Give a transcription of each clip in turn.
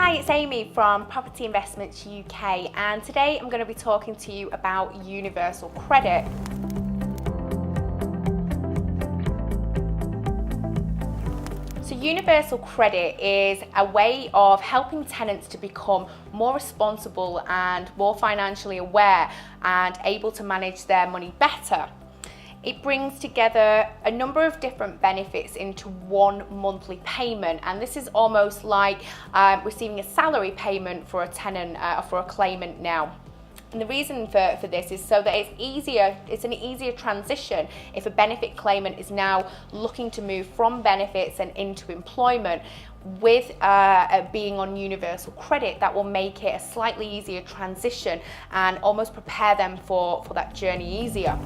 Hi, it's Amy from Property Investments UK, and today I'm going to be talking to you about universal credit. So universal credit is a way of helping tenants to become more responsible and more financially aware and able to manage their money better. It brings together a number of different benefits into one monthly payment, and this is almost like receiving a salary payment for a tenant or for a claimant now. And the reason for this is so that it's an easier transition if a benefit claimant is now looking to move from benefits and into employment. With being on universal credit, that will make it a slightly easier transition and almost prepare them for that journey easier.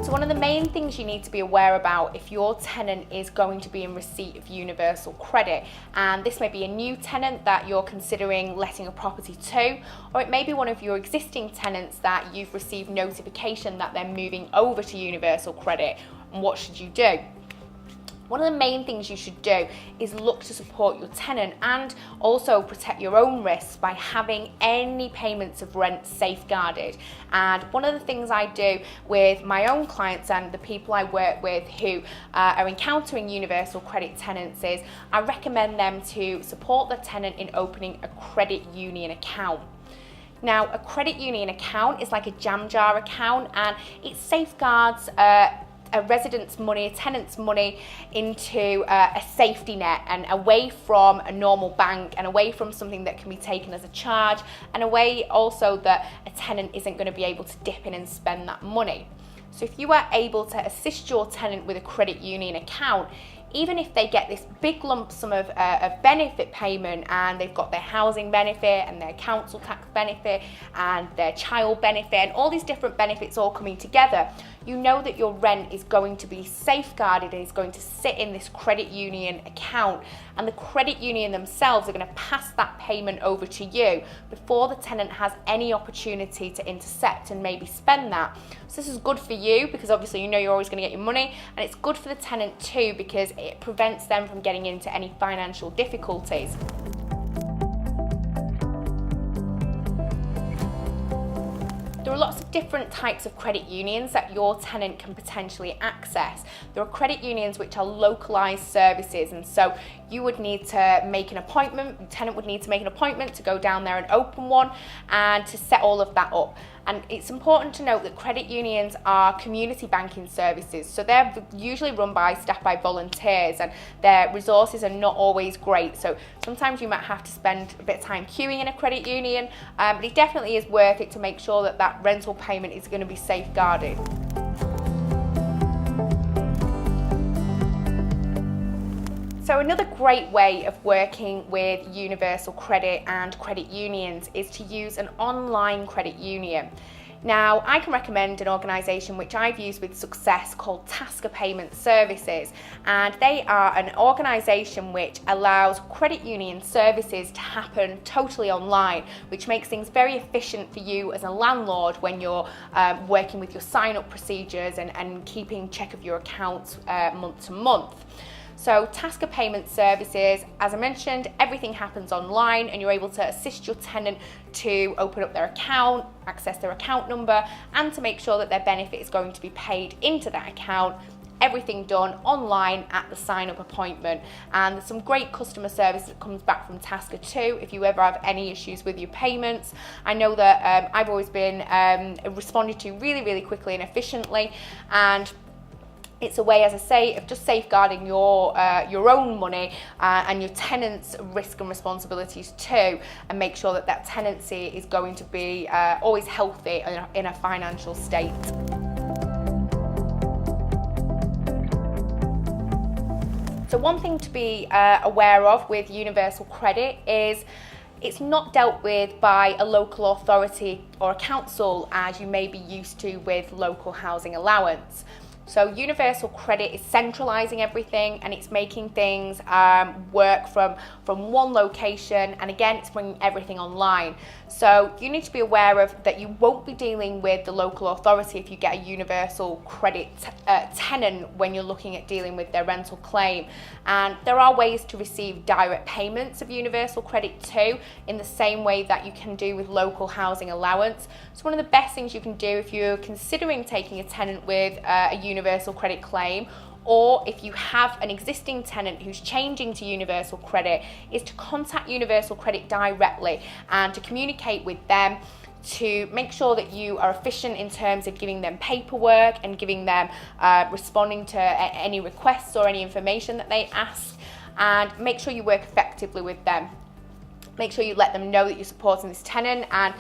So one of the main things you need to be aware about if your tenant is going to be in receipt of universal credit, and this may be a new tenant that you're considering letting a property to, or it may be one of your existing tenants that you've received notification that they're moving over to universal credit, and what should you do? One of the main things you should do is look to support your tenant and also protect your own risks by having any payments of rent safeguarded. And one of the things I do with my own clients and the people I work with who are encountering universal credit tenants is I recommend them to support the tenant in opening a credit union account. Now, a credit union account is like a jam jar account, and it safeguards a resident's money, a tenant's money into a safety net and away from a normal bank and away from something that can be taken as a charge, and away also that a tenant isn't going to be able to dip in and spend that money. So if you are able to assist your tenant with a credit union account, even if they get this big lump sum of benefit payment and they've got their housing benefit and their council tax benefit and their child benefit and all these different benefits all coming together, you know that your rent is going to be safeguarded and is going to sit in this credit union account, and the credit union themselves are going to pass that payment over to you before the tenant has any opportunity to intercept and maybe spend that. So this is good for you because obviously you know you're always going to get your money, and it's good for the tenant too because it prevents them from getting into any financial difficulties. There are lots of different types of credit unions that your tenant can potentially access. There are credit unions which are localised services, and so you would need to make an appointment, the tenant would need to make an appointment to go down there and open one and to set all of that up. And it's important to note that credit unions are community banking services, so they're usually run by staff by volunteers, and their resources are not always great. So sometimes you might have to spend a bit of time queuing in a credit union, but it definitely is worth it to make sure that that rental payment is going to be safeguarded. So another great way of working with universal credit and credit unions is to use an online credit union. Now, I can recommend an organisation which I've used with success called Tasker Payment Services, and they are an organisation which allows credit union services to happen totally online, which makes things very efficient for you as a landlord when you're working with your sign-up procedures and keeping check of your accounts month to month. So Tasker Payment Services, as I mentioned, everything happens online and you're able to assist your tenant to open up their account, access their account number, and to make sure that their benefit is going to be paid into that account. Everything done online at the sign-up appointment. And there's some great customer service that comes back from Tasker too if you ever have any issues with your payments. I know that I've always been responded to really, really quickly and efficiently, and it's a way, as I say, of just safeguarding your own money and your tenant's risk and responsibilities too, and make sure that that tenancy is going to be always healthy in a financial state. So one thing to be aware of with universal credit is it's not dealt with by a local authority or a council as you may be used to with local housing allowance. So universal credit is centralizing everything, and it's making things work from one location, and again, it's bringing everything online. So you need to be aware of that you won't be dealing with the local authority if you get a universal credit tenant when you're looking at dealing with their rental claim. And there are ways to receive direct payments of universal credit too, in the same way that you can do with local housing allowance. So one of the best things you can do if you're considering taking a tenant with a universal credit claim, or if you have an existing tenant who's changing to universal credit, is to contact universal credit directly and to communicate with them to make sure that you are efficient in terms of giving them paperwork and giving them responding to any requests or any information that they ask, and make sure you work effectively with them. Make sure you let them know that you're supporting this tenant. And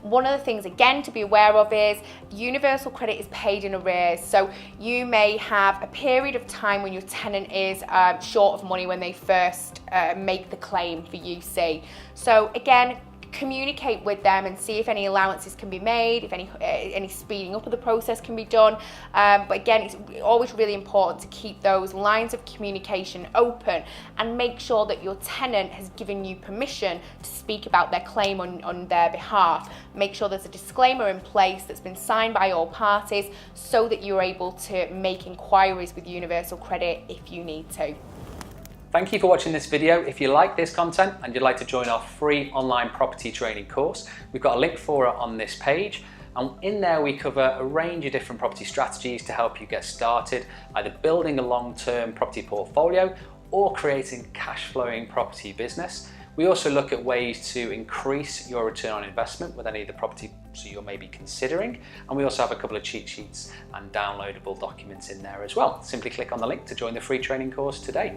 one of the things again to be aware of is universal credit is paid in arrears. So you may have a period of time when your tenant is short of money when they first make the claim for UC. So again, communicate with them and see if any allowances can be made, if any speeding up of the process can be done. But again, it's always really important to keep those lines of communication open and make sure that your tenant has given you permission to speak about their claim on their behalf. Make sure there's a disclaimer in place that's been signed by all parties so that you're able to make inquiries with universal credit if you need to. Thank you for watching this video. If you like this content and you'd like to join our free online property training course, we've got a link for it on this page. And in there we cover a range of different property strategies to help you get started, either building a long-term property portfolio or creating a cash-flowing property business. We also look at ways to increase your return on investment with any of the properties you're maybe considering. And we also have a couple of cheat sheets and downloadable documents in there as well. Simply click on the link to join the free training course today.